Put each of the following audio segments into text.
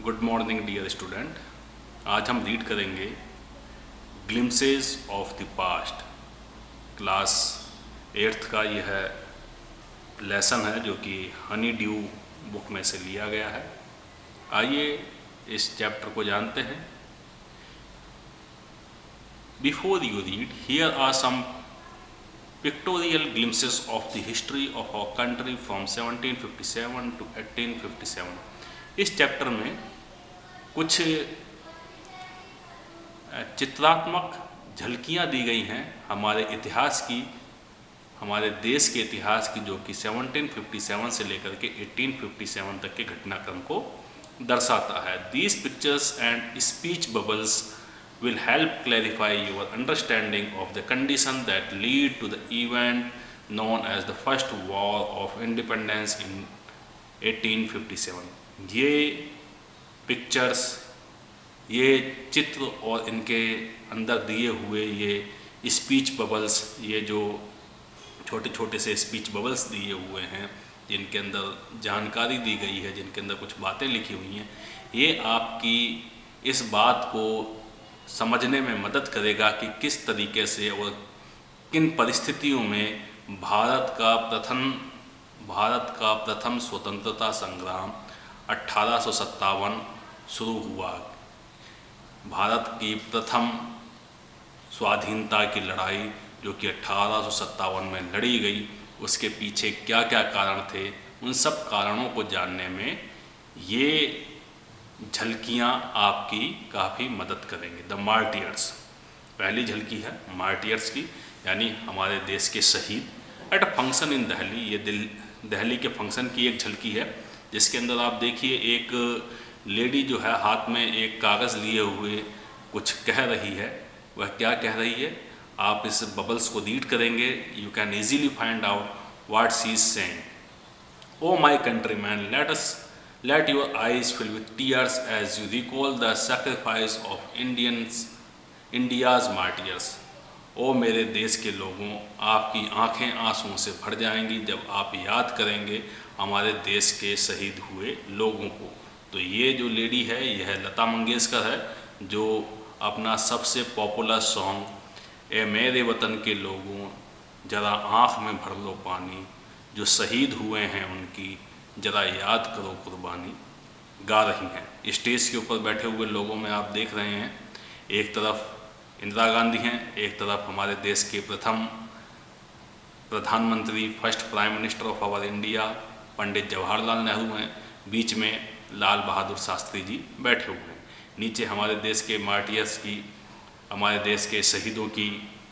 Good morning dear student. आज हम read करेंगे glimpses of the past. Class 8th का यह लेसन है जो कि हनी ड्यू बुक में से लिया गया है। आइए इस चैप्टर को जानते हैं। Before you read, here are some pictorial glimpses of the history of our country from 1757 to 1857। इस चैप्टर में कुछ चित्रात्मक झलकियाँ दी गई हैं हमारे इतिहास की, हमारे देश के इतिहास की, जो कि 1757 से लेकर के 1857 तक के घटनाक्रम को दर्शाता है। These pictures and speech bubbles will help clarify your understanding of the condition that lead to the event known as the First War of Independence in 1857। ये पिक्चर्स, ये चित्र और इनके अंदर दिए हुए ये स्पीच बबल्स, ये जो छोटे छोटे से स्पीच बबल्स दिए हुए हैं, जिनके अंदर जानकारी दी गई है, जिनके अंदर कुछ बातें लिखी हुई हैं, ये आपकी इस बात को समझने में मदद करेगा कि किस तरीके से और किन परिस्थितियों में भारत का प्रथम स्वतंत्रता संग्राम 1857 शुरू हुआ। भारत की प्रथम स्वाधीनता की लड़ाई जो कि 1857 में लड़ी गई, उसके पीछे क्या क्या कारण थे, उन सब कारणों को जानने में ये झलकियाँ आपकी काफ़ी मदद करेंगे। द मार्टियर्स, पहली झलकी है मार्टियर्स की, यानी हमारे देश के शहीद। At a function in Delhi, ये दिल्ली के फंक्शन की एक झलकी है, जिसके अंदर आप देखिए एक लेडी जो है हाथ में एक कागज़ लिए हुए कुछ कह रही है। वह क्या कह रही है, आप इस बबल्स को रीड करेंगे, you can easily find out what she is saying. O my countryman, let your eyes fill with tears as you recall the sacrifice of India's martyrs। ओ मेरे देश के लोगों, आपकी आंखें आंसुओं से भर जाएंगी जब आप याद करेंगे हमारे देश के शहीद हुए लोगों को। तो ये जो लेडी है, यह लता मंगेशकर है, जो अपना सबसे पॉपुलर सॉन्ग ए मेरे वतन के लोगों ज़रा आँख में भर लो पानी, जो शहीद हुए हैं उनकी ज़रा याद करो कुर्बानी, गा रही हैं। स्टेज के ऊपर बैठे हुए लोगों में आप देख रहे हैं, एक तरफ इंदिरा गांधी हैं, एक तरफ हमारे देश के प्रथम प्रधानमंत्री, first prime minister of our India Pandit Jawaharlal Nehru हैं, बीच में लाल बहादुर शास्त्री जी बैठे हुए हैं। नीचे हमारे देश के मार्टियर्स की, हमारे देश के शहीदों की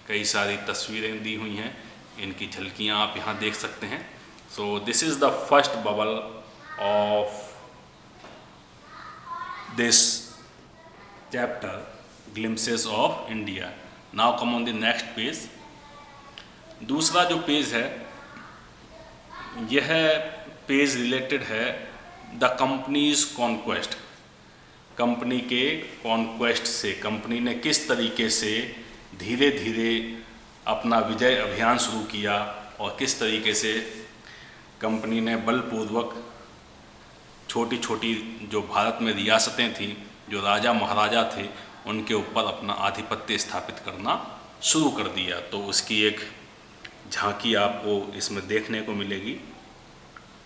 कई सारी तस्वीरें दी हुई हैं, इनकी झलकियाँ आप यहाँ देख सकते हैं। So this is the first bubble of this chapter, Glimpses of India। Now come on the next page। दूसरा जो पेज है, यह पेज रिलेटेड है द कंपनीज कॉन्क्वेस्ट। कंपनी के कॉन्क्वेस्ट से, कंपनी ने किस तरीके से धीरे धीरे अपना विजय अभियान शुरू किया और किस तरीके से कंपनी ने बलपूर्वक छोटी छोटी जो भारत में रियासतें थीं, जो राजा महाराजा थे, उनके ऊपर अपना आधिपत्य स्थापित करना शुरू कर दिया। तो उसकी एक झांकी आपको इसमें देखने को मिलेगी।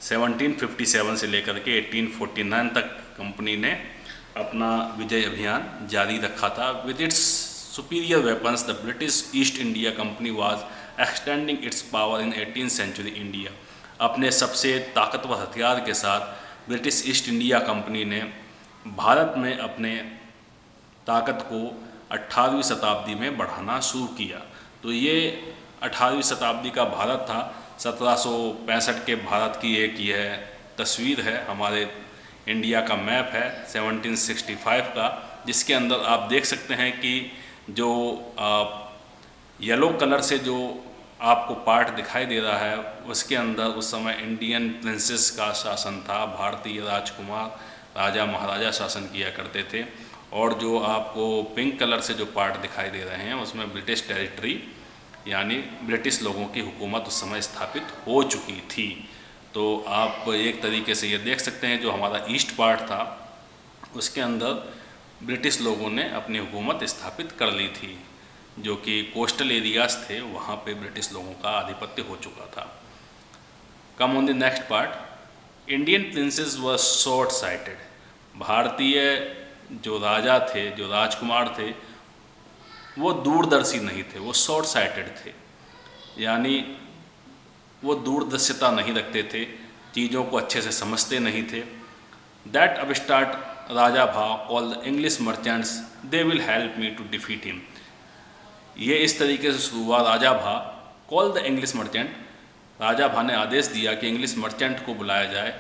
1757 से लेकर के 1849 तक कंपनी ने अपना विजय अभियान जारी रखा था। With its superior weapons, the British East India Company was extending its power in 18th century India. अपने सबसे ताकतवर हथियार के साथ ब्रिटिश ईस्ट इंडिया कंपनी ने भारत में अपने ताकत को 18वीं शताब्दी में बढ़ाना शुरू किया। तो ये 18वीं शताब्दी का भारत था। 1765 के भारत की एक यह तस्वीर है, हमारे इंडिया का मैप है 1765 का, जिसके अंदर आप देख सकते हैं कि जो येलो कलर से जो आपको पार्ट दिखाई दे रहा है, उसके अंदर उस समय इंडियन प्रिंसेस का शासन था, भारतीय राजकुमार, राजा महाराजा शासन किया करते थे। और जो आपको पिंक कलर से जो पार्ट दिखाई दे रहे हैं, उसमें ब्रिटिश टेरिटरी यानी ब्रिटिश लोगों की हुकूमत उस समय स्थापित हो चुकी थी। तो आप एक तरीके से ये देख सकते हैं, जो हमारा ईस्ट पार्ट था उसके अंदर ब्रिटिश लोगों ने अपनी हुकूमत स्थापित कर ली थी। जो कि कोस्टल एरियाज़ थे वहाँ पे ब्रिटिश लोगों का आधिपत्य हो चुका था। Come on the next part, Indian princess were short sighted. भारतीय जो राजा थे, जो राजकुमार थे, वो दूरदर्शी नहीं थे, वो शॉर्ट साइटेड थे, यानी वो दूरदर्शिता नहीं रखते थे, चीज़ों को अच्छे से समझते नहीं थे। दैट अब स्टार्ट राजा भा call the English merchants, they will help me to defeat him. ये इस तरीके से शुरू हुआ। राजा भा कॉल द इंग्लिश मर्चेंट, राजा भा ने आदेश दिया कि इंग्लिश मर्चेंट को बुलाया जाए,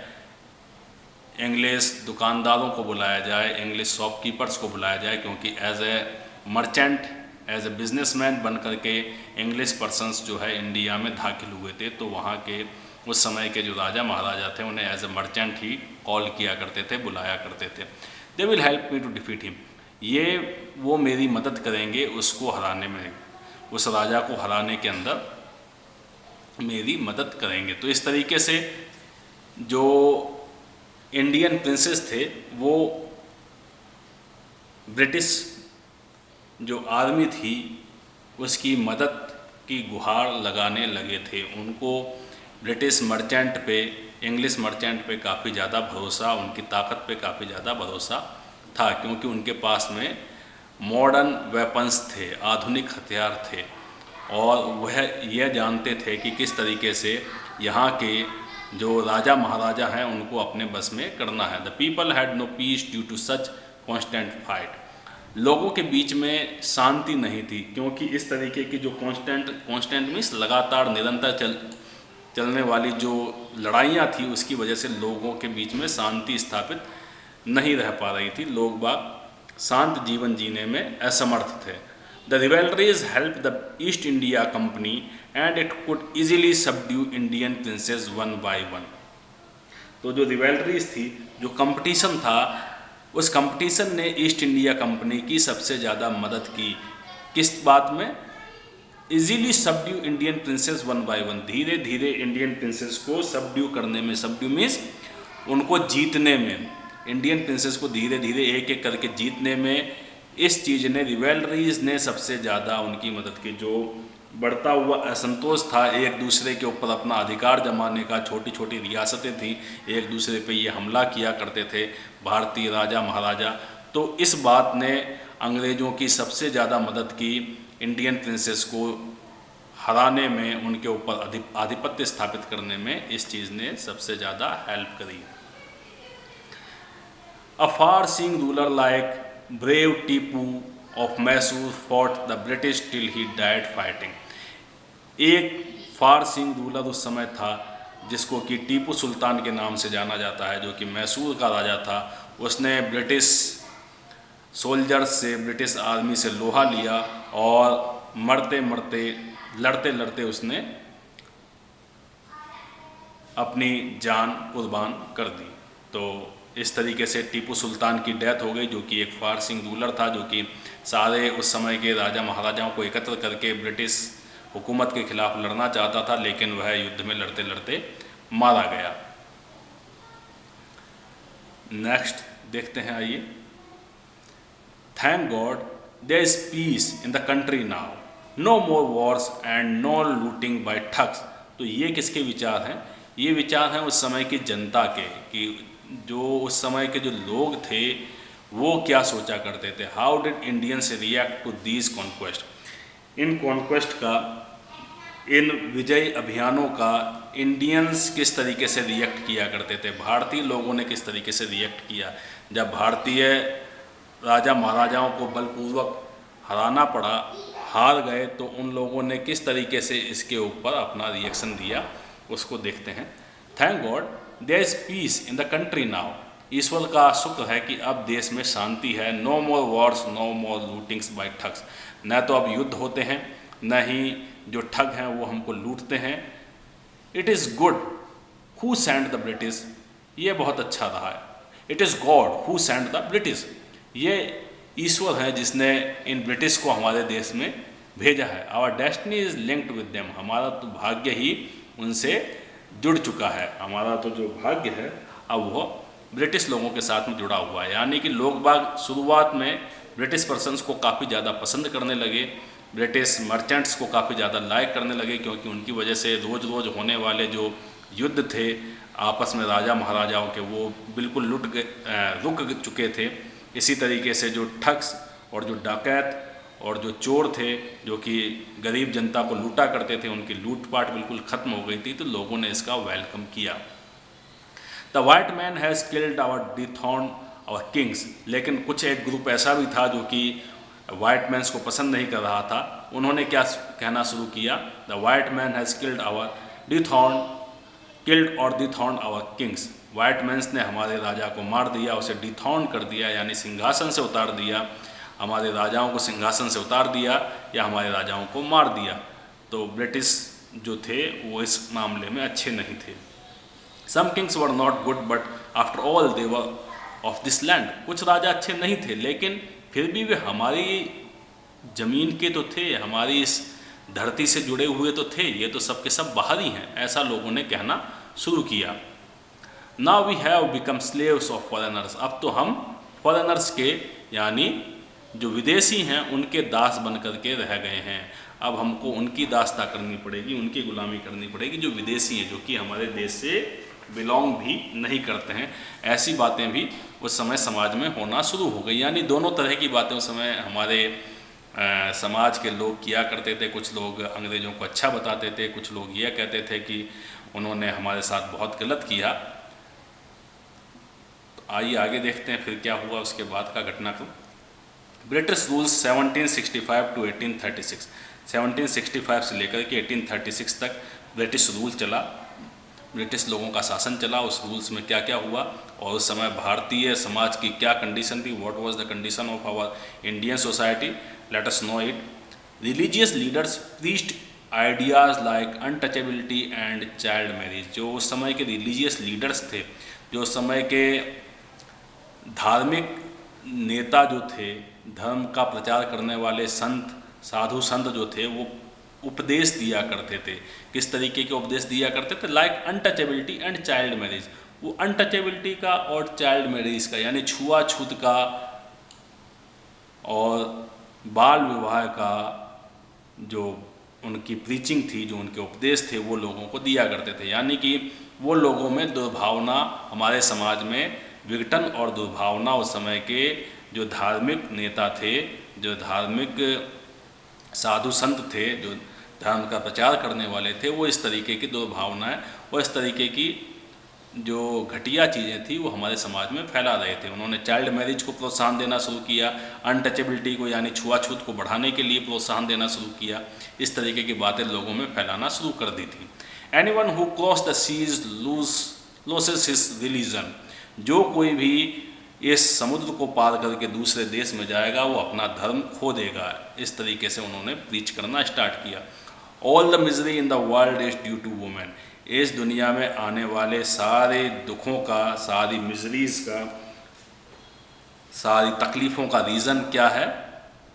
इंग्लिश दुकानदारों को बुलाया जाए, इंग्लिश शॉपकीपर्स को बुलाया जाए, क्योंकि as a merchant, as a businessman बन करके इंग्लिश पर्सन्स जो है इंडिया में दाखिल हुए थे। तो वहाँ के उस समय के जो राजा महाराजा थे उन्हें एज ए मर्चेंट ही कॉल किया करते थे, बुलाया करते थे। They will help me to defeat him, ये वो मेरी मदद करेंगे उसको हराने में, उस राजा को हराने के अंदर मेरी मदद करेंगे। तो इस तरीके से जो इंडियन प्रिंसेस थे वो ब्रिटिश जो आर्मी थी उसकी मदद की गुहार लगाने लगे थे। उनको ब्रिटिश मर्चेंट पे, इंग्लिश मर्चेंट पे काफ़ी ज़्यादा भरोसा, उनकी ताकत पे काफ़ी ज़्यादा भरोसा था, क्योंकि उनके पास में मॉडर्न वेपन्स थे, आधुनिक हथियार थे, और वह यह जानते थे कि किस तरीके से यहाँ के जो राजा महाराजा हैं उनको अपने बस में करना है। The people had no peace due to such constant fight. लोगों के बीच में शांति नहीं थी, क्योंकि इस तरीके की जो कॉन्स्टेंट मीन्स लगातार निरंतर चलने वाली जो लड़ाइयाँ थी, उसकी वजह से लोगों के बीच में शांति स्थापित नहीं रह पा रही थी। लोग बाग शांत जीवन जीने में असमर्थ थे। The rivalries help the East India Company and it could easily subdue Indian princes one by one. तो जो रिवेलरीज थी, जो कंपटीशन था, उस कंपटीशन ने ईस्ट इंडिया कंपनी की सबसे ज़्यादा मदद की। किस बात में? Easily subdue Indian princes one by one, धीरे धीरे इंडियन प्रिंसेस को सबड्यू करने में, सबड्यू मीन्स उनको जीतने में, इंडियन प्रिंसेस को धीरे धीरे एक एक करके जीतने में इस चीज़ ने, रिवेलरीज ने सबसे ज़्यादा उनकी मदद की। जो बढ़ता हुआ असंतोष था एक दूसरे के ऊपर अपना अधिकार जमाने का, छोटी छोटी रियासतें थीं, एक दूसरे पे ये हमला किया करते थे भारतीय राजा महाराजा, तो इस बात ने अंग्रेज़ों की सबसे ज़्यादा मदद की इंडियन प्रिंसेस को हराने में, उनके ऊपर आधिपत्य स्थापित करने में इस चीज़ ने सबसे ज़्यादा हेल्प करी। A far seeing ruler like brave Tipu of Mysore fought the British till he died fighting. एक फार सिंह रूलर उस समय था जिसको कि टीपू सुल्तान के नाम से जाना जाता है, जो कि मैसूर का राजा था। उसने ब्रिटिश सोल्जर्स से, ब्रिटिश आर्मी से लोहा लिया और मरते मरते, लड़ते लड़ते उसने अपनी जान कुर्बान कर दी। तो इस तरीके से टीपू सुल्तान की डेथ हो गई, जो कि एक फार सिंह रूलर था, जो कि सारे उस समय के राजा महाराजाओं को एकत्र करके ब्रिटिश हुकूमत के खिलाफ लड़ना चाहता था, लेकिन वह युद्ध में लड़ते लड़ते मारा गया। नेक्स्ट देखते हैं, आइए। Thank God there is peace in the country now, no more wars and no looting by thugs. तो ये किसके विचार हैं? ये विचार हैं उस समय की जनता के, कि जो उस समय के जो लोग थे वो क्या सोचा करते थे। How did Indians react to these conquest. इन कॉन्क्वेस्ट का, इन विजय अभियानों का इंडियंस किस तरीके से रिएक्ट किया करते थे, भारतीय लोगों ने किस तरीके से रिएक्ट किया। जब भारतीय राजा महाराजाओं को बलपूर्वक हराना पड़ा, हार गए, तो उन लोगों ने किस तरीके से इसके ऊपर अपना रिएक्शन दिया, उसको देखते हैं। Thank God there is peace in the country now. ईश्वर का शुक्र है कि अब देश में शांति है। No more wars, no more lootings by thugs. न तो अब युद्ध होते हैं, न ही जो ठग हैं वो हमको लूटते हैं। It is good who send the British. ये बहुत अच्छा रहा है। It is God who send the British. ये ईश्वर है जिसने इन ब्रिटिश को हमारे देश में भेजा है। Our destiny is linked with them. हमारा तो भाग्य ही उनसे जुड़ चुका है। हमारा तो जो भाग्य है अब वो ब्रिटिश लोगों के साथ में जुड़ा हुआ है। यानी कि लोग बाग शुरुआत में ब्रिटिश पर्सन्स को काफ़ी ज़्यादा पसंद करने लगे, ब्रिटिश मर्चेंट्स को काफ़ी ज़्यादा लाइक करने लगे, क्योंकि उनकी वजह से रोज़ रोज़ होने वाले जो युद्ध थे आपस में राजा महाराजाओं के, वो बिल्कुल रुक चुके थे। इसी तरीके से जो ठग्स और जो डाकैत और जो चोर थे जो कि गरीब जनता को लूटा करते थे, उनकी लूटपाट बिल्कुल ख़त्म हो गई थी, तो लोगों ने इसका वेलकम किया। The white man has killed our dethroned our kings. लेकिन कुछ एक ग्रुप ऐसा भी था जो कि वाइट मैन्स को पसंद नहीं कर रहा था। उन्होंने क्या कहना शुरू किया, the white man has killed और डिथॉर्न आवर किंग्स। वाइट मैन्स ने हमारे राजा को मार दिया, उसे डिथॉर्न कर दिया, यानी सिंहासन से उतार दिया, हमारे राजाओं को सिंहासन से उतार दिया या हमारे राजाओं को मार दिया। तो ब्रिटिश जो थे वो इस मामले में अच्छे नहीं थे। Some kings were not good but after all they were of this land. कुछ राजा अच्छे नहीं थे, लेकिन फिर भी वे हमारी ज़मीन के तो थे, हमारी इस धरती से जुड़े हुए तो थे, ये तो सब के सब बाहरी हैं, ऐसा लोगों ने कहना शुरू किया। Now we have become slaves of foreigners. अब तो हम फॉरेनर्स के यानी जो विदेशी हैं उनके दास बन करके रह गए हैं। अब हमको उनकी दास्ता करनी पड़ेगी, उनकी गुलामी करनी पड़ेगी, जो विदेशी हैं, जो कि हमारे देश से बिलोंग भी नहीं करते हैं। ऐसी बातें भी उस समय समाज में होना शुरू हो गई। यानी दोनों तरह की बातें उस समय हमारे समाज के लोग किया करते थे। कुछ लोग अंग्रेज़ों को अच्छा बताते थे, कुछ लोग यह कहते थे कि उन्होंने हमारे साथ बहुत गलत किया। तो आइए आगे देखते हैं फिर क्या हुआ उसके बाद का घटनाक्रम। British rules 1765 to 1836। 1765 से लेकर के 1836 तक ब्रिटिश रूल चला, ब्रिटिश लोगों का शासन चला। उस रूल्स में क्या क्या हुआ और उस समय भारतीय समाज की क्या कंडीशन थी, what was the condition of our Indian society, let us know it. Religious leaders preached ideas like untouchability and child marriage. जो उस समय के रिलीजियस लीडर्स थे, जो उस समय के धार्मिक नेता जो थे, धर्म का प्रचार करने वाले संत, साधु संत जो थे, वो उपदेश दिया करते थे। किस तरीके के उपदेश दिया करते थे, like untouchability and child marriage. वो अनटचेबिलिटी का और चाइल्ड मैरिज का यानी छुआछूत का और बाल विवाह का जो उनकी प्रीचिंग थी, जो उनके उपदेश थे, वो लोगों को दिया करते थे। यानी कि वो लोगों में दुर्भावना, हमारे समाज में विघटन और दुर्भावना उस समय के जो धार्मिक नेता थे, जो धार्मिक साधु संत थे, जो धर्म का प्रचार करने वाले थे, वो इस तरीके की दुर्भावनाएं और इस तरीके की जो घटिया चीज़ें थी वो हमारे समाज में फैला रहे थे। उन्होंने चाइल्ड मैरिज को प्रोत्साहन देना शुरू किया, अनटचेबिलिटी को यानी छुआछूत को बढ़ाने के लिए प्रोत्साहन देना शुरू किया। इस तरीके की बातें लोगों में फैलाना शुरू कर दी थी। Anyone who cross the seas loses his religion. जो कोई भी इस समुद्र को पार करके दूसरे देश में जाएगा वो अपना धर्म खो देगा। इस तरीके से उन्होंने प्रीच करना स्टार्ट किया। All the misery in the world is due to women. इस दुनिया में आने वाले सारे दुखों का, सारी मिजरीज का, सारी तकलीफ़ों का रीज़न क्या है,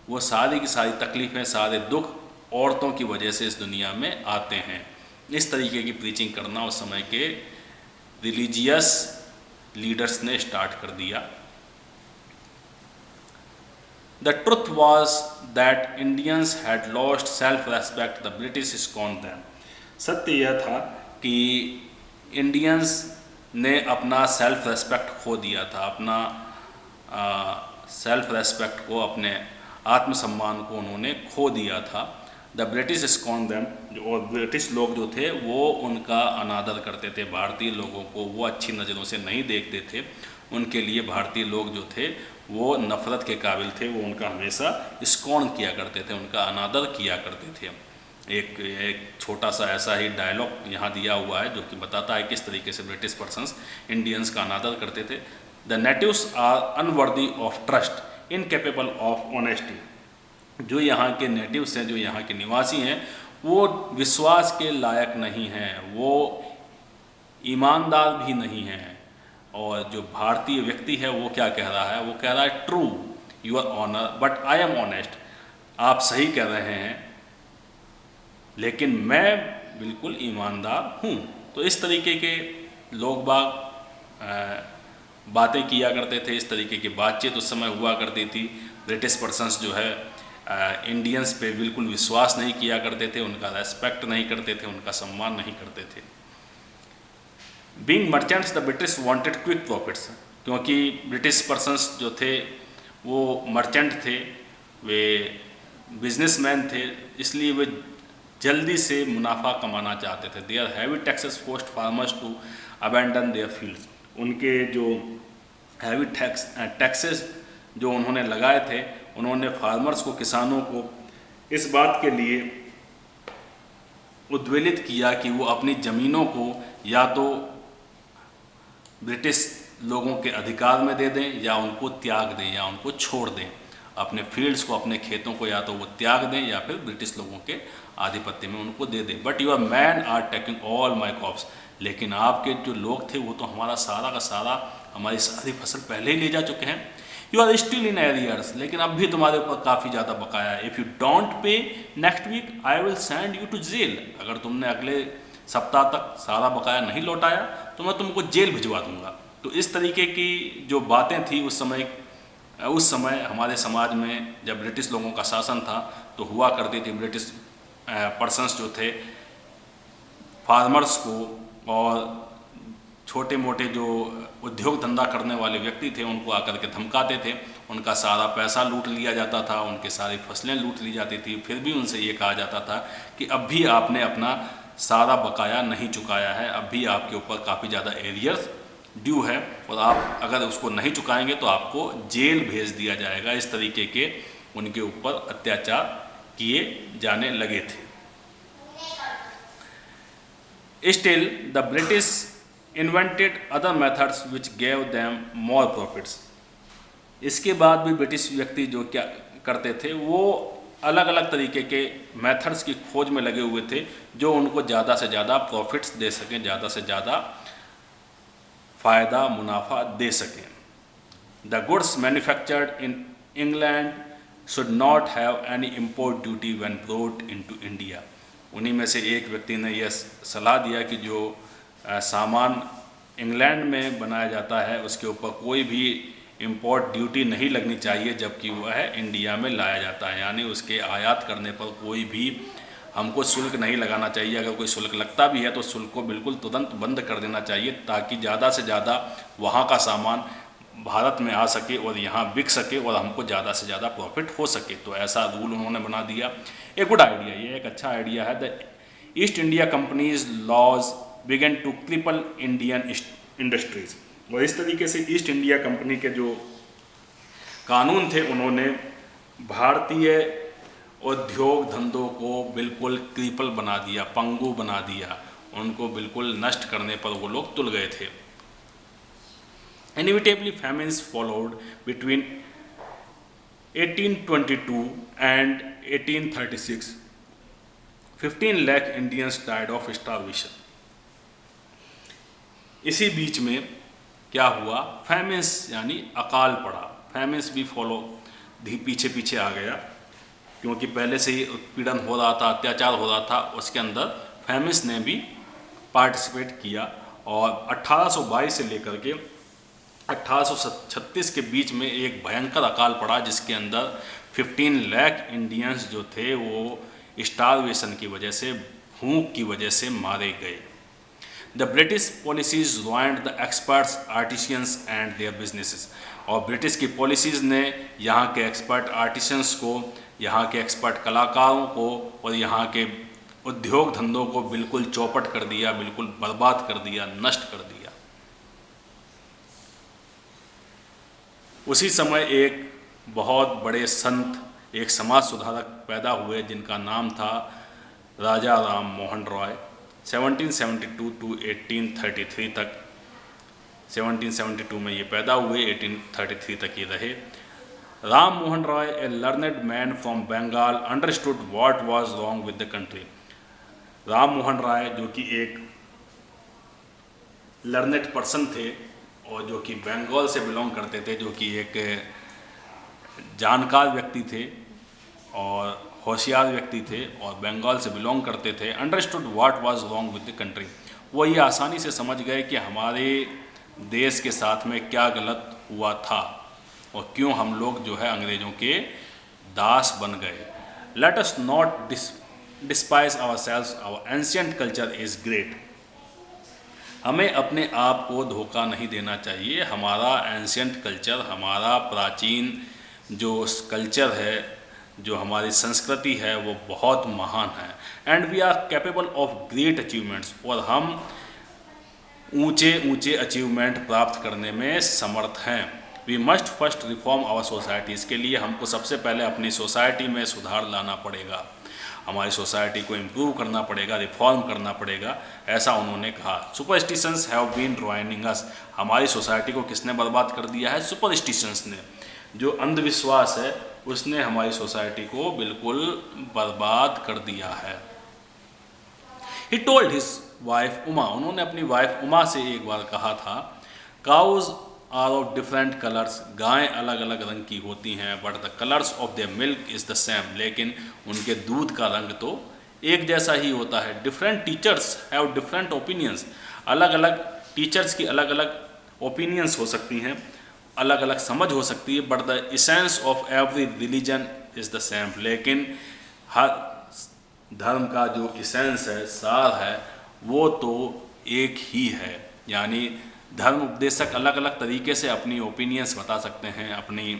वो सारी की सारी तकलीफ़ें, सारे दुख औरतों की वजह से इस दुनिया में आते हैं। इस तरीके की प्रीचिंग करना उस समय के रिलीजियस लीडर्स ने स्टार्ट कर दिया। The truth was that Indians had lost self-respect. The British scorned them. सत्य यह था कि इंडियंस ने अपना सेल्फ रेस्पेक्ट खो दिया था, अपना सेल्फ रेस्पेक्ट को, अपने आत्मसम्मान को उन्होंने खो दिया था। The British scorn them. और ब्रिटिश लोग जो थे वो उनका अनादर करते थे, भारतीय लोगों को वो अच्छी नज़रों से नहीं देखते थे। उनके लिए भारतीय लोग जो थे वो नफ़रत के काबिल थे, वो उनका हमेशा स्कॉर्न किया करते थे, उनका अनादर किया करते थे। एक छोटा सा ऐसा ही डायलॉग यहाँ दिया हुआ है जो कि बताता है किस तरीके से ब्रिटिश पर्सन्स इंडियंस का अनादर करते थे। The natives are unworthy of trust, incapable of honesty. जो यहाँ के नेटिव्स हैं, जो यहाँ के निवासी हैं, वो विश्वास के लायक नहीं हैं, वो ईमानदार भी नहीं हैं। और जो भारतीय व्यक्ति है वो क्या कह रहा है, वो कह रहा है true your honour but I am honest. आप सही कह रहे हैं लेकिन मैं बिल्कुल ईमानदार हूँ। तो इस तरीके के लोग बाग बातें किया करते थे, इस तरीके की बातचीत उस समय हुआ करती थी। ब्रिटिश पर्सन्स जो है इंडियंस पे बिल्कुल विश्वास नहीं किया करते थे, उनका रेस्पेक्ट नहीं करते थे, उनका सम्मान नहीं करते थे। Being merchants the British wanted quick profits, क्योंकि ब्रिटिश पर्सन्स जो थे वो मर्चेंट थे, वे बिजनेसमैन थे, इसलिए वे जल्दी से मुनाफा कमाना चाहते थे। Their heavy taxes forced farmers to abandon their fields, उनके जो हैवी टैक्सेस जो उन्होंने लगाए थे, उन्होंने फार्मर्स को, किसानों को इस बात के लिए उद्वेलित किया कि वो अपनी ज़मीनों को या तो ब्रिटिश लोगों के अधिकार में दे दें या उनको त्याग दें या उनको छोड़ दें। अपने फील्ड्स को, अपने खेतों को या तो वो त्याग दें या फिर ब्रिटिश लोगों के आधिपत्य में उनको दे दें। But your man are taking all my crops, लेकिन आपके जो लोग थे वो तो हमारा सारा का सारा, हमारी सारी फसल पहले ही ले जा चुके हैं। You are still in arrears, लेकिन अब भी तुम्हारे ऊपर काफ़ी ज़्यादा बकाया है। If you don't pay next week I will send you to jail, अगर तुमने अगले सप्ताह तक सारा बकाया नहीं लौटाया तो मैं तुमको जेल भिजवा दूंगा। तो इस तरीके की जो बातें थी उस समय हमारे समाज में जब ब्रिटिश लोगों का शासन था तो हुआ करती थी। ब्रिटिश पर्सन्स जो थे फार्मर्स को और छोटे मोटे जो उद्योग धंधा करने वाले व्यक्ति थे उनको आकर के धमकाते थे, उनका सारा पैसा लूट लिया जाता था, उनकी सारी फसलें लूट ली जाती थी। फिर भी उनसे ये कहा जाता था कि अब भी आपने अपना सारा बकाया नहीं चुकाया है, अब भी आपके ऊपर काफ़ी ज़्यादा एरियर्स ड्यू है और आप अगर उसको नहीं चुकाएंगे तो आपको जेल भेज दिया जाएगा। इस तरीके के उनके ऊपर अत्याचार किए जाने लगे थे। Still the British invented other methods which gave them more profits, इसके बाद भी ब्रिटिश व्यक्ति जो क्या करते थे वो अलग अलग तरीके के मेथड्स की खोज में लगे हुए थे जो उनको ज़्यादा से ज़्यादा प्रॉफिट्स दे सकें, ज़्यादा से ज़्यादा फ़ायदा मुनाफा दे सकें। The goods manufactured in England should not have any import duty when brought into India, उन्हीं में से एक व्यक्ति ने यह सलाह दिया कि जो सामान इंग्लैंड में बनाया जाता है उसके ऊपर कोई भी इम्पोर्ट ड्यूटी नहीं लगनी चाहिए जबकि वह इंडिया में लाया जाता है, यानी उसके आयात करने पर कोई भी हमको शुल्क नहीं लगाना चाहिए। अगर कोई शुल्क लगता भी है तो शुल्क को बिल्कुल तुरंत बंद कर देना चाहिए ताकि ज़्यादा से ज़्यादा वहाँ का सामान भारत में आ सके और यहाँ बिक सके और हमको ज़्यादा से ज़्यादा प्रॉफिट हो सके। तो ऐसा रूल उन्होंने बना दिया। एक गुड आइडिया, ये एक अच्छा आइडिया है। The East India Company's laws began to cripple Indian industries, और इस तरीके से ईस्ट इंडिया कंपनी के जो कानून थे उन्होंने भारतीय उद्योग धंधों को बिल्कुल क्रिपल बना दिया, पंगु बना दिया, उनको बिल्कुल नष्ट करने पर वो लोग तुल गए थे। Inevitably famines followed between 1822 and 1836. 15 lakh Indians died of starvation. इसी बीच में क्या हुआ, फैमिन्स यानी अकाल पड़ा। फैमिन्स भी पीछे पीछे आ गया क्योंकि पहले से ही उत्पीड़न हो रहा था, अत्याचार हो रहा था, उसके अंदर फैमिन्स ने भी पार्टिसिपेट किया और 1822 से लेकर के 1836 के बीच में एक भयंकर अकाल पड़ा जिसके अंदर 15 लाख इंडियंस जो थे वो स्टारवेशन की वजह से, भूख की वजह से मारे गए। The British policies ruined the experts, artisans and their businesses, और ब्रिटिश की पॉलिसीज़ ने यहाँ के एक्सपर्ट आर्टिशियंस को, यहाँ के एक्सपर्ट कलाकारों को और यहाँ के उद्योग धंधों को बिल्कुल चौपट कर दिया, बिल्कुल बर्बाद कर दिया, नष्ट कर दिया। उसी समय एक बहुत बड़े संत, एक समाज सुधारक पैदा हुए जिनका नाम था राजा राम मोहन रॉय। 1772 टू 1833 तक, 1772 में ये पैदा हुए, 1833 तक ये रहे। Ram Mohan Roy, a learned man from Bengal, understood what was wrong with the country. Ram Mohan Rai जो कि एक लर्नड पर्सन थे और जो कि बंगाल से बिलोंग करते थे, जो कि एक जानकार व्यक्ति थे और होशियार व्यक्ति थे और बंगाल से बिलोंग करते थे। Understood what was wrong with the country, वो ये आसानी से समझ गए कि हमारे देश के साथ में क्या गलत हुआ था और क्यों हम लोग जो है अंग्रेज़ों के दास बन गए। Let us not despise ourselves, our ancient culture is great. हमें अपने आप को धोखा नहीं देना चाहिए। हमारा एंशियंट कल्चर, हमारा प्राचीन जो कल्चर है, जो हमारी संस्कृति है, वो बहुत महान है। And we are capable of great achievements, और हम ऊंचे ऊंचे अचीवमेंट प्राप्त करने में समर्थ हैं। We must first reform our society. इसके लिए हमको सबसे पहले अपनी सोसाइटी में सुधार लाना पड़ेगा, हमारी सोसाइटी को इम्प्रूव करना पड़ेगा, रिफॉर्म करना पड़ेगा, ऐसा उन्होंने कहा। सुपरस्टिशंस हैव बीन रुइनिंग अस। हमारी सोसाइटी को किसने बर्बाद कर दिया है? सुपरस्टिशंस ने। जो अंधविश्वास है उसने हमारी सोसाइटी को बिल्कुल बर्बाद कर दिया है। He told his wife Uma. उन्होंने अपनी वाइफ उमा से एक बार कहा था, cows are of different colours. गायें अलग अलग रंग की होती हैं, but the colours of their milk is the same. लेकिन उनके दूध का रंग तो एक जैसा ही होता है। Different teachers have different opinions. अलग अलग टीचर्स की अलग अलग ओपिनियंस हो सकती हैं, अलग अलग समझ हो सकती है, but the essence of every religion is the same. लेकिन हर धर्म का जो इसेंस है, सार है, वो तो एक ही है। यानी धर्म उपदेशक अलग अलग तरीके से अपनी ओपिनियंस बता सकते हैं, अपनी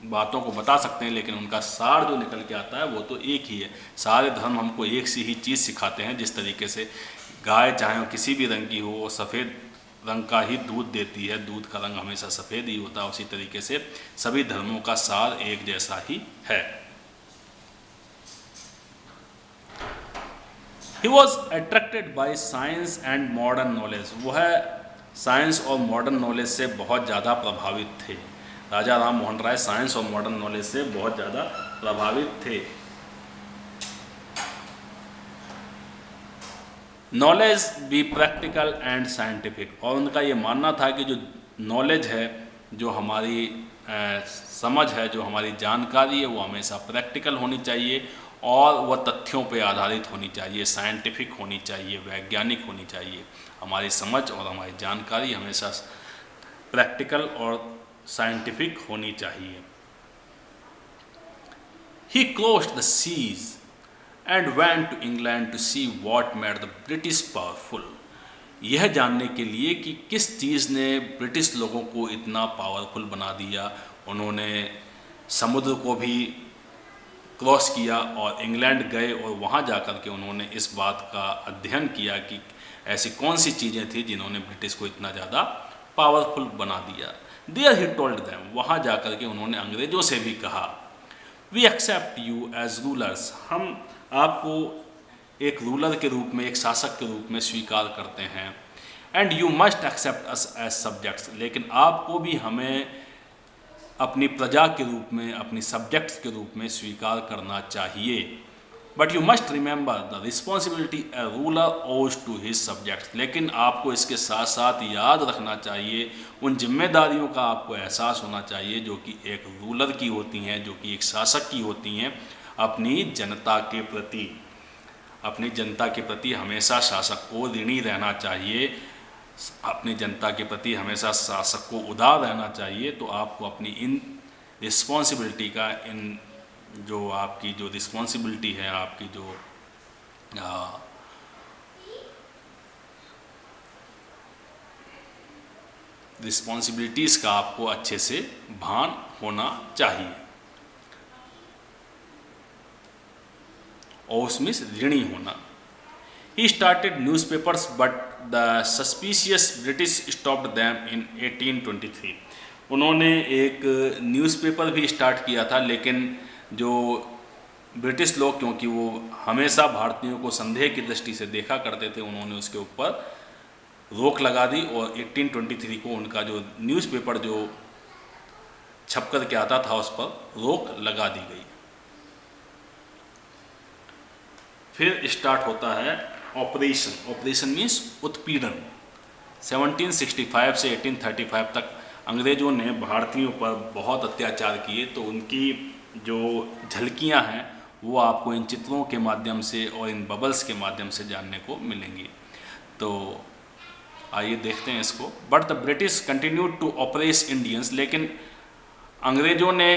बातों को बता सकते हैं, लेकिन उनका सार जो निकल के आता है वो तो एक ही है। सारे धर्म हमको एक सी ही चीज़ सिखाते हैं। जिस तरीके से गाय चाहे वो किसी भी रंग की हो, वो सफ़ेद रंग का ही दूध देती है, दूध का रंग हमेशा सफ़ेद ही होता है, उसी तरीके से सभी धर्मों का सार एक जैसा ही है। He was attracted by science and modern knowledge। वह साइंस और मॉडर्न नॉलेज से बहुत ज़्यादा प्रभावित थे। राजा राम मोहन राय साइंस और मॉडर्न नॉलेज से बहुत ज़्यादा प्रभावित थे। Knowledge be practical and scientific. और उनका ये मानना था कि जो नॉलेज है, जो हमारी समझ है, जो हमारी जानकारी है, वो हमेशा प्रैक्टिकल होनी चाहिए और वह तथ्यों पे आधारित होनी चाहिए, साइंटिफिक होनी चाहिए, वैज्ञानिक होनी चाहिए। हमारी समझ और हमारी जानकारी हमेशा प्रैक्टिकल और साइंटिफिक होनी चाहिए। He crossed the seas and went to England to see what made the British powerful। यह जानने के लिए कि किस चीज़ ने ब्रिटिश लोगों को इतना पावरफुल बना दिया। उन्होंने समुद्र को भी क्रॉस किया और इंग्लैंड गए और वहाँ जाकर के उन्होंने इस बात का अध्ययन किया कि ऐसी कौन सी चीज़ें थी जिन्होंने ब्रिटिश को इतना ज़्यादा पावरफुल बना दिया। There he told them. वहाँ जाकर के उन्होंने अंग्रेज़ों से भी कहा, we accept you as rulers. हम आपको एक रूलर के रूप में, एक शासक के रूप में स्वीकार करते हैं। And you must accept us as subjects. लेकिन आपको भी हमें अपनी प्रजा के रूप में, अपनी सब्जेक्ट्स के रूप में स्वीकार करना चाहिए। But you must remember the responsibility A ruler ओज टू हिज सब्जेक्ट्स। लेकिन आपको इसके साथ साथ याद रखना चाहिए, उन जिम्मेदारियों का आपको एहसास होना चाहिए जो कि एक रूलर की होती हैं, जो कि एक शासक की होती हैं अपनी जनता के प्रति। अपनी जनता के प्रति हमेशा शासक को ऋणी रहना चाहिए, अपनी जनता के प्रति हमेशा शासक को उदार रहना चाहिए। तो आपको अपनी इन रिस्पॉन्सिबिलिटी का, इन जो आपकी जो रिस्पॉन्सिबिलिटी है, आपकी जो रिस्पॉन्सिबिलिटीज़ का आपको अच्छे से भान होना चाहिए और उसमें ऋणी होना। He started newspapers but the suspicious British stopped them in 1823। उन्होंने एक न्यूज़पेपर भी स्टार्ट किया था, लेकिन जो ब्रिटिश लोग, क्योंकि वो हमेशा भारतीयों को संदेह की दृष्टि से देखा करते थे, उन्होंने उसके ऊपर रोक लगा दी और 1823 को उनका जो न्यूज़पेपर जो छप कर के आता था उस पर रोक लगा दी गई। फिर स्टार्ट होता है ऑपरेशन। ऑपरेशन मीन्स उत्पीड़न। 1765 से 1835 तक अंग्रेज़ों ने भारतीयों पर बहुत अत्याचार किए। तो उनकी जो झलकियां हैं वो आपको इन चित्रों के माध्यम से और इन बबल्स के माध्यम से जानने को मिलेंगी। तो आइए देखते हैं इसको। But the British continued to oppress Indians, लेकिन अंग्रेज़ों ने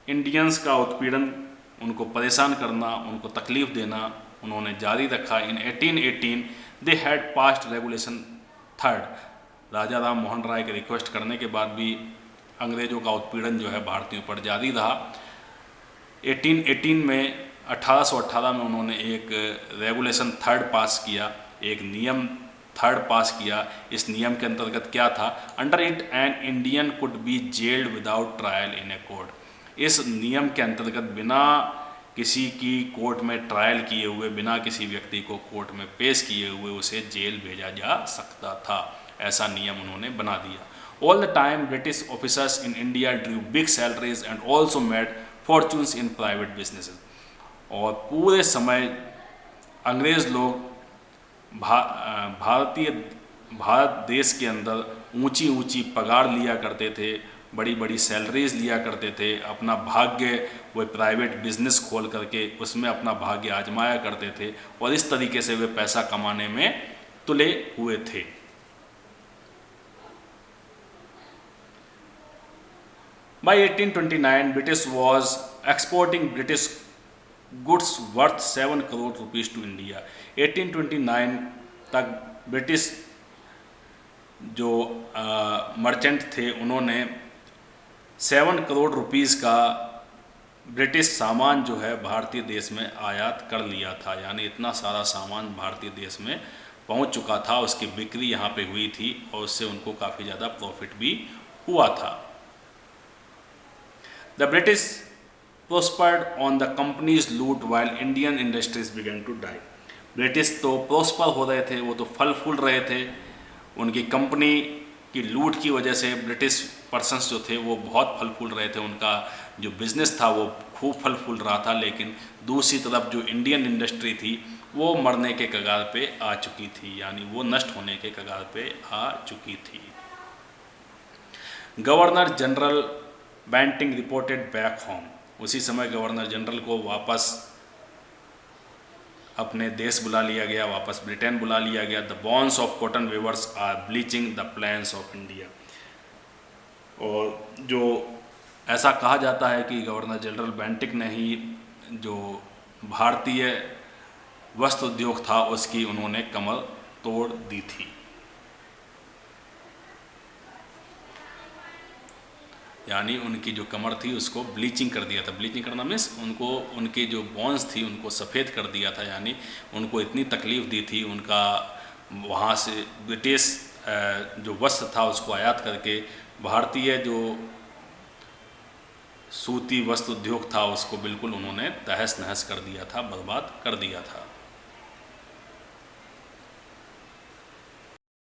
इंडियंस का उत्पीड़न, उनको परेशान करना, उनको तकलीफ़ देना उन्होंने जारी रखा। In 1818 they had passed regulation third. Raja Ram Mohan Rai के रिक्वेस्ट करने के बाद भी अंग्रेज़ों का उत्पीड़न जो है भारतीयों पर जारी रहा। 1818 में 1818 में उन्होंने एक रेगुलेशन थर्ड पास किया, एक नियम थर्ड पास किया। इस नियम के अंतर्गत क्या था? Under it an Indian could be gelled without trial in a court. इस नियम के अंतर्गत बिना किसी की कोर्ट में ट्रायल किए हुए, बिना किसी व्यक्ति को कोर्ट में पेश किए हुए उसे जेल भेजा जा सकता था, ऐसा नियम उन्होंने बना दिया। All the time British officers in India Drew big salaries and also made fortunes in private businesses. और पूरे समय अंग्रेज़ लोग भारत देश के अंदर ऊंची ऊंची पगार लिया करते थे, बड़ी बड़ी सैलरीज लिया करते थे, अपना भाग्य वो प्राइवेट बिजनेस खोल करके उसमें अपना भाग्य आजमाया करते थे और इस तरीके से वे पैसा कमाने में तुले हुए थे। By 1829, British was exporting British goods worth 7 crore rupees to India. 1829 तक ब्रिटिश जो मर्चेंट थे उन्होंने 7 करोड़ रुपीस का ब्रिटिश सामान जो है भारतीय देश में आयात कर लिया था। यानी इतना सारा सामान भारतीय देश में पहुंच चुका था, उसकी बिक्री यहाँ पे हुई थी और उससे उनको काफ़ी ज़्यादा प्रॉफिट भी हुआ था। The British prospered on the company's loot while Indian industries began to die. British तो प्रोस्पर हो रहे थे, वो तो फल फूल रहे थे। उनकी कंपनी की लूट की वजह से ब्रिटिश पर्सन्स जो थे वो बहुत फल फूल रहे थे, उनका जो बिज़नेस था वो खूब फल फूल रहा था। लेकिन दूसरी तरफ जो इंडियन इंडस्ट्री थी वो मरने के कगार पे आ चुकी थी, यानी वो नष्ट होने के कगार पे आ चुकी थी। Governor General Bentinck reported back home. उसी समय गवर्नर जनरल को वापस अपने देश बुला लिया गया, वापस ब्रिटेन बुला लिया गया। The bones of cotton weavers are bleaching the plains of India. और जो ऐसा कहा जाता है कि गवर्नर जनरल बैंटिक ने ही जो भारतीय वस्त्र उद्योग था उसकी उन्होंने कमर तोड़ दी थी। यानी उनकी जो कमर थी उसको ब्लीचिंग कर दिया था। ब्लीचिंग करना मीन्स उनको, उनकी जो बोन्स थी उनको सफ़ेद कर दिया था। यानी उनको इतनी तकलीफ़ दी थी, उनका वहाँ से ब्रिटिश जो वस्त्र था उसको आयात करके भारतीय जो सूती वस्त्र उद्योग था उसको बिल्कुल उन्होंने तहस नहस कर दिया था, बर्बाद कर दिया था।